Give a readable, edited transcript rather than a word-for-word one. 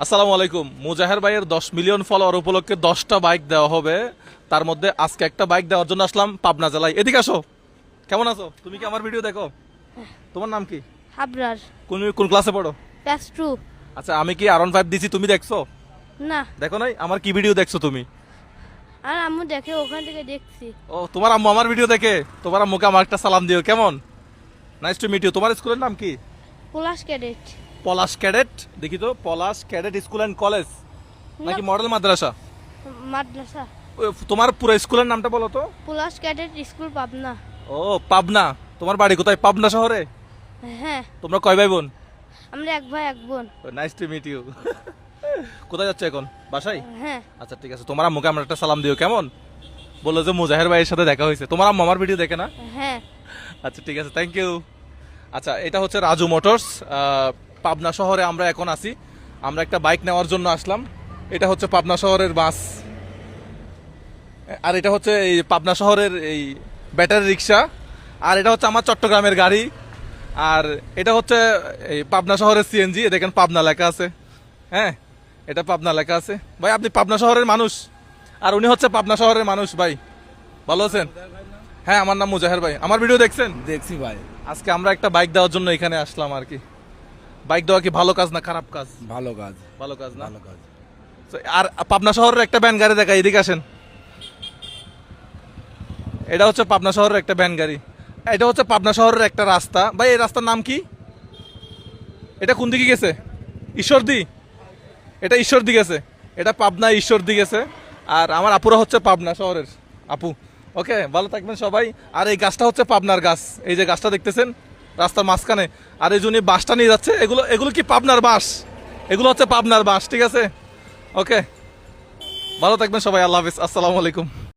আসসালামু আলাইকুম। মুজাহের ভাইয়ের 10 মিলিয়ন ফলোয়ার উপলক্ষে 10টা বাইক দেওয়া হবে। তার মধ্যে আজকে একটা বাইক দেওয়ার জন্য আসলাম পাবনা জেলায়। এদিকে আসো। কেমন আছো? তুমি কি আমার ভিডিও দেখো? তোমার নাম কি? হাবরার কোন কোন ক্লাসে পড়ো? ক্লাস 2। আচ্ছা, আমি কি R15 দিছি, তুমি দেখছো? না, দেখো নাই? আমার কি ভিডিও দেখছো তুমি? আর আম্মু দেখে ওখান থেকে দেখছি। ও, তোমার আম্মু আমার ভিডিও দেখে? তোমার আম্মুকে আমার একটা সালাম দিও। কেমন? Nice to meet you. তোমার স্কুলের নাম কি? পলাশ ক্যাডেট। পলাশ ক্যাডেট। দেখি তো, Palash cadet school and college নাকি মডেল মাদ্রাসা? মাদ্রাসা। তোমার পুরো স্কুলের নামটা বলো তো। Palash cadet school Pabna. ও, পাবনা। তোমার বাড়ি কোথায়? পাবনা শহরে? হ্যাঁ, তোমরা কয় ভাই বোন? আমরা এক ভাই এক বোন। Nice to meet you. কোথায় যাচ্ছ এখন? বাসায়? হ্যাঁ, আচ্ছা, ঠিক আছে। তোমার আম্মুকে আমরা একটা সালাম দিও। কেমন? বললো যে মুজাহের ভাইয়ের সাথে দেখা হয়েছে। তোমার আম্মু আমার ভিডিও দেখে না? হ্যাঁ। আচ্ছা, ঠিক আছে, থ্যাংক ইউ। আচ্ছা, এটা হচ্ছে রাজু মোটরস। পাবনা শহরে আমরা এখন আছি। আমরা একটা বাইক নেওয়ার জন্য আসলাম। এটা হচ্ছে পাবনা শহরের বাস, আর এটা হচ্ছে এই পাবনা শহরের এই ব্যাটারি রিক্সা, আর এটা হচ্ছে আমার চট্টগ্রামের গাড়ি, আর এটা হচ্ছে এই পাবনা শহরের সিএনজি। দেখেন পাবনা লেখা আছে। হ্যাঁ, এটা পাবনা লেখা আছে। ভাই, আপনি পাবনা শহরের মানুষ, আর উনি হচ্ছে পাবনা শহরের মানুষ। ভাই, ভালো আছেন? হ্যাঁ, আমার নাম মুজাহের ভাই। আমার ভিডিও দেখছেন? দেখছি ভাই। আজকে আমরা একটা বাইক দেওয়ার জন্য এখানে আসলাম আর কি। বাইক দেওয়া কি ভালো কাজ না খারাপ কাজ? ভালো কাজ, ভালো কাজ না? ভালো কাজ। তো আর পাবনা শহরের একটা ভ্যান গাড়ি দেখা, এদিকে আসেন। এটা হচ্ছে পাবনা শহরের একটা ভ্যান গাড়ি। এটা হচ্ছে পাবনা শহরের একটা রাস্তা। ভাই, এই রাস্তার নাম কি? এটা কোন দিকে গেছে? ঈশ্বরদী। এটা ঈশ্বরদী গেছে। এটা পাবনা ঈশ্বরদী গেছে। আর আমার আপুরা হচ্ছে পাবনা শহরের আপু। ওকে, ভালো থাকবেন সবাই। আর এই গাছটা হচ্ছে পাবনার গাছ। এই যে গাছটা দেখতেছেন রাস্তার মাঝখানে, আর এই জন্য বাসটা নিয়ে যাচ্ছে। এগুলো এগুলো কি পাবনার বাস? এগুলো হচ্ছে পাবনার বাস। ঠিক আছে, ওকে, ভালো থাকবেন সবাই। আল্লাহ হাফিজ, আসসালামু আলাইকুম।